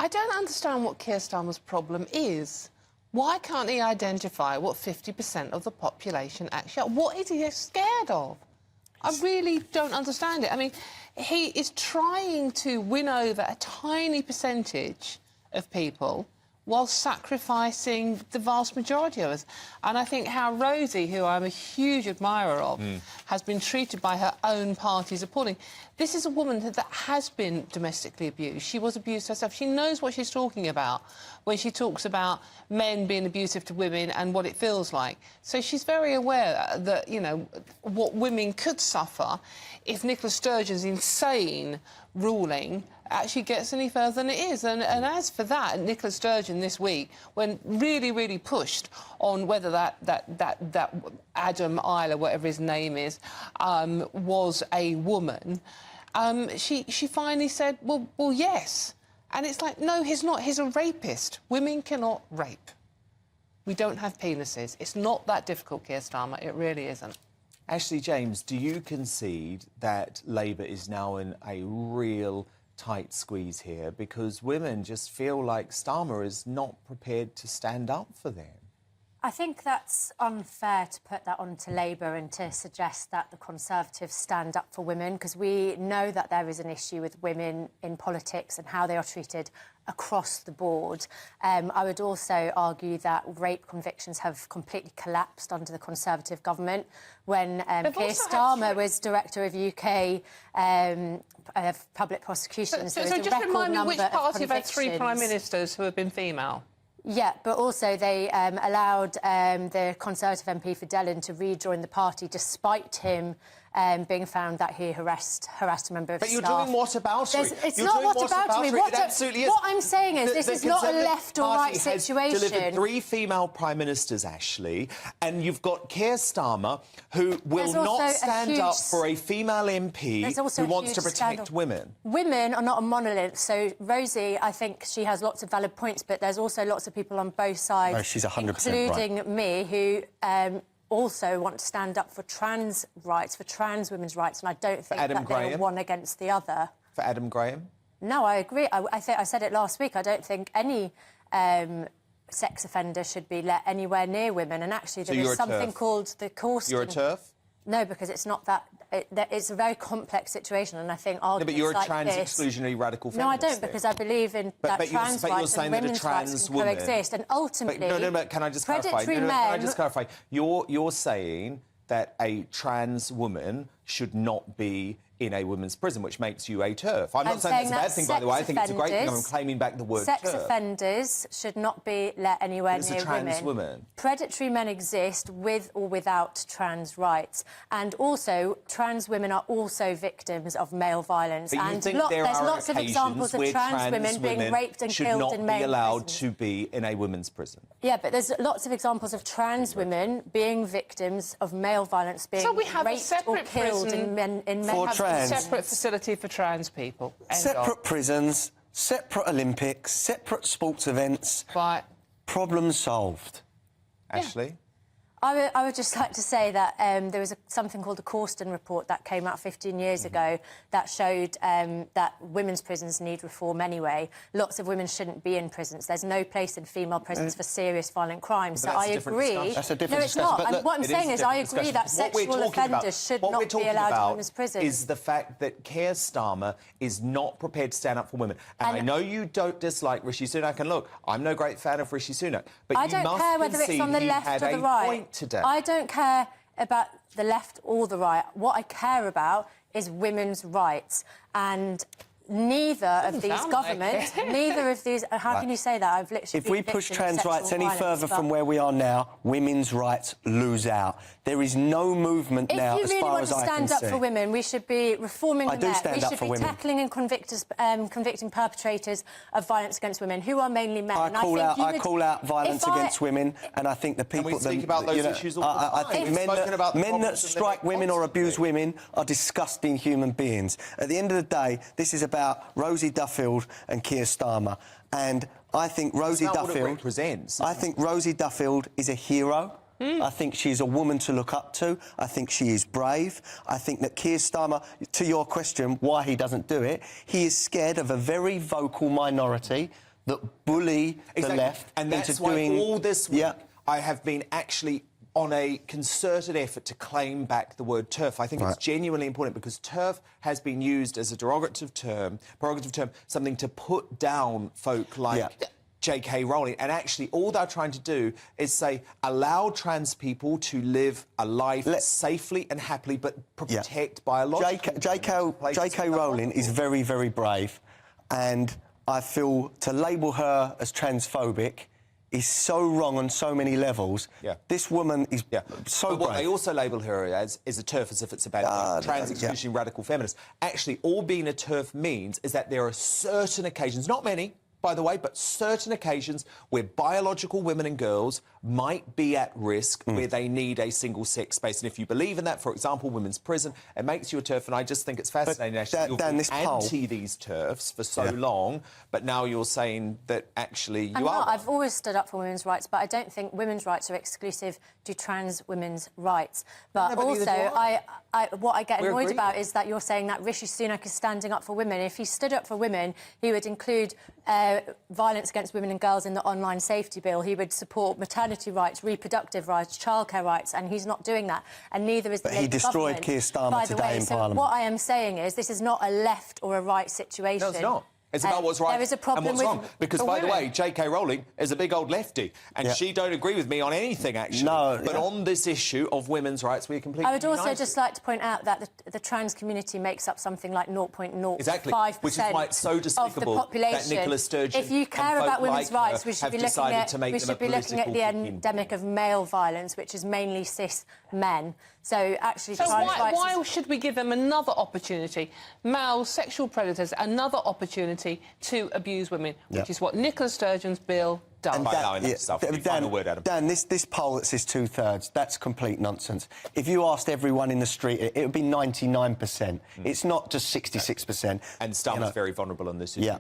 I don't understand what Keir Starmer's problem is. Why can't he identify what 50% of the population actually are? What is he scared of? I really don't understand it. I mean, he is trying to win over a tiny percentage of people while sacrificing the vast majority of us. And I think how Rosie, who I'm a huge admirer of, has been treated by her own party is appalling. This is a woman that has been domestically abused. She was abused herself. She knows what she's talking about when she talks about men being abusive to women and what it feels like. So she's very aware that, you know, what women could suffer if Nicola Sturgeon's insane ruling actually gets any further than it is. And as for that, Nicola Sturgeon this week, when really pushed on whether that Adam Isle, whatever his name is, was a woman, she finally said, well, yes. And it's like, no, he's not. He's a rapist. Women cannot rape. We don't have penises. It's not that difficult, Keir Starmer. It really isn't. Ashley James, do you concede that Labour is now in a real tight squeeze here because women just feel like Starmer is not prepared to stand up for them? I think that's unfair to put that onto Labour and to suggest that the Conservatives stand up for women, because we know that there is an issue with women in politics and how they are treated across the board. I would also argue that rape convictions have completely collapsed under the Conservative government. When Keir Starmer was Director of UK Public Prosecutions, So just remind me, which party have had 3 Prime Ministers who have been female? Yeah, but also they allowed the Conservative MP for Delyn to rejoin the party despite him being found that he harassed a member of staff. But you're doing what about it? It's not what about it. It absolutely is. What I'm saying is this is not a left or right situation. Has delivered 3 female Prime Ministers, Ashley, and you've got Keir Starmer, who will not stand up for a female MP who wants to protect women. Women are not a monolith, so Rosie, I think she has lots of valid points, but there's also lots of people on both sides, no, she's 100% including right. me, who also want to stand up for trans rights, for trans women's rights, and I don't think that they're one against the other. For Adam Graham? No, I agree. I think I said it last week. I don't think any sex offender should be let anywhere near women, and actually there is something called the Corsten... You're a TERF? No, because it's not that... It's a very complex situation, and I think arguments but you're a like trans-exclusionary radical feminist. No, I don't, because I believe in that trans rights and women's rights can coexist, and ultimately... But can I just clarify? Can I just clarify? You're saying that a trans woman should not be in a women's prison, which makes you a TERF. I'm not saying that's a bad thing, by the way. I think it's a great thing. I'm claiming back the word sex TERF. Offenders should not be let anywhere near a trans woman. Predatory men exist with or without trans rights. And also, trans women are also victims of male violence. But and there's lots of examples of trans women being raped and killed in male should not be allowed prisons. to be in a women's prison. Yeah, but there's lots of examples of trans women being victims of male violence, being raped or killed in men's a separate facility for trans people. Separate prisons, separate Olympics, separate sports events. Right. Problem solved. Ashley? I would just like to say that there was something called the Corsten report that came out 15 years ago that showed that women's prisons need reform anyway. Lots of women shouldn't be in prisons. There's no place in female prisons for serious violent crimes. So I agree. That's a different discussion. No, it's not. What I'm saying is I agree that sexual offenders should not be allowed in women's prisons. Is the fact that Keir Starmer is not prepared to stand up for women. And I know you don't dislike Rishi Sunak, and look, I'm no great fan of Rishi Sunak, but I don't care whether it's on the left or the right. Today. I don't care about the left or the right. What I care about is women's rights, and neither of these governments, neither of these... How can you say that? I've literally... If we push trans rights any further from where we are now, women's rights lose out. There is no movement now, as far as I can see. If you really want to stand up for women, we should be reforming the Met. We should be tackling and convicting perpetrators of violence against women, who are mainly men. I call out violence against women, and I think the people... And we speak about those issues all the time. I think men that strike women or abuse women are disgusting human beings. At the end of the day, this is about Rosie Duffield and Keir Starmer, and I think Rosie Duffield is a hero. I think she's a woman to look up to. I think she is brave. I think that Keir Starmer, to your question, why he doesn't do it, he is scared of a very vocal minority that bully the left and that's into why doing... all this week I have been actually on a concerted effort to claim back the word TERF. I think it's genuinely important because TERF has been used as a prerogative term, something to put down folk like J.K. Rowling. And actually, all they're trying to do is say, allow trans people to live a life safely and happily, but protect biological... J.K. Rowling is very, very brave, and I feel to label her as transphobic is so wrong on so many levels. This woman is so but what brave. they also label her as is a TERF, as if it's about trans exclusion, radical feminists. Actually, all being a TERF means is that there are certain occasions, not many, by the way, but certain occasions where biological women and girls might be at risk, where they need a single-sex space. And if you believe in that, for example, women's prison, it makes you a TERF. And I just think it's fascinating, actually. You've been anti these TERFs for so long, but now you're saying that actually you are. I've always stood up for women's rights, but I don't think women's rights are exclusive to trans women's rights. But also, what I get annoyed about is that you're saying that Rishi Sunak is standing up for women. If he stood up for women, he would include violence against women and girls in the online safety bill. He would support maternity rights, reproductive rights, childcare rights, and he's not doing that. And neither is the Labour he destroyed government. Keir Starmer today in Parliament. What I am saying is this is not a left or a right situation. No, it's not. It's about what's right there is a problem and what's wrong. Because, by the way, J.K. Rowling is a big old lefty, and she don't agree with me on anything, actually. No, but on this issue of women's rights, we're completely I would also united. just like to point out that the trans community makes up something like 0.05% which is why it's so despicable of the population. That Nicola Sturgeon if you care about women's rights, we should be looking at the endemic endemic of male violence, which is mainly cis men. So actually, so why should we give them another opportunity, male sexual predators, another opportunity to abuse women, which is what Nicola Sturgeon's bill does. Dan, this poll that says 2/3, that's complete nonsense. If you asked everyone in the street, it would be 99%. It's not just 66%. And Starmer's very vulnerable on this issue.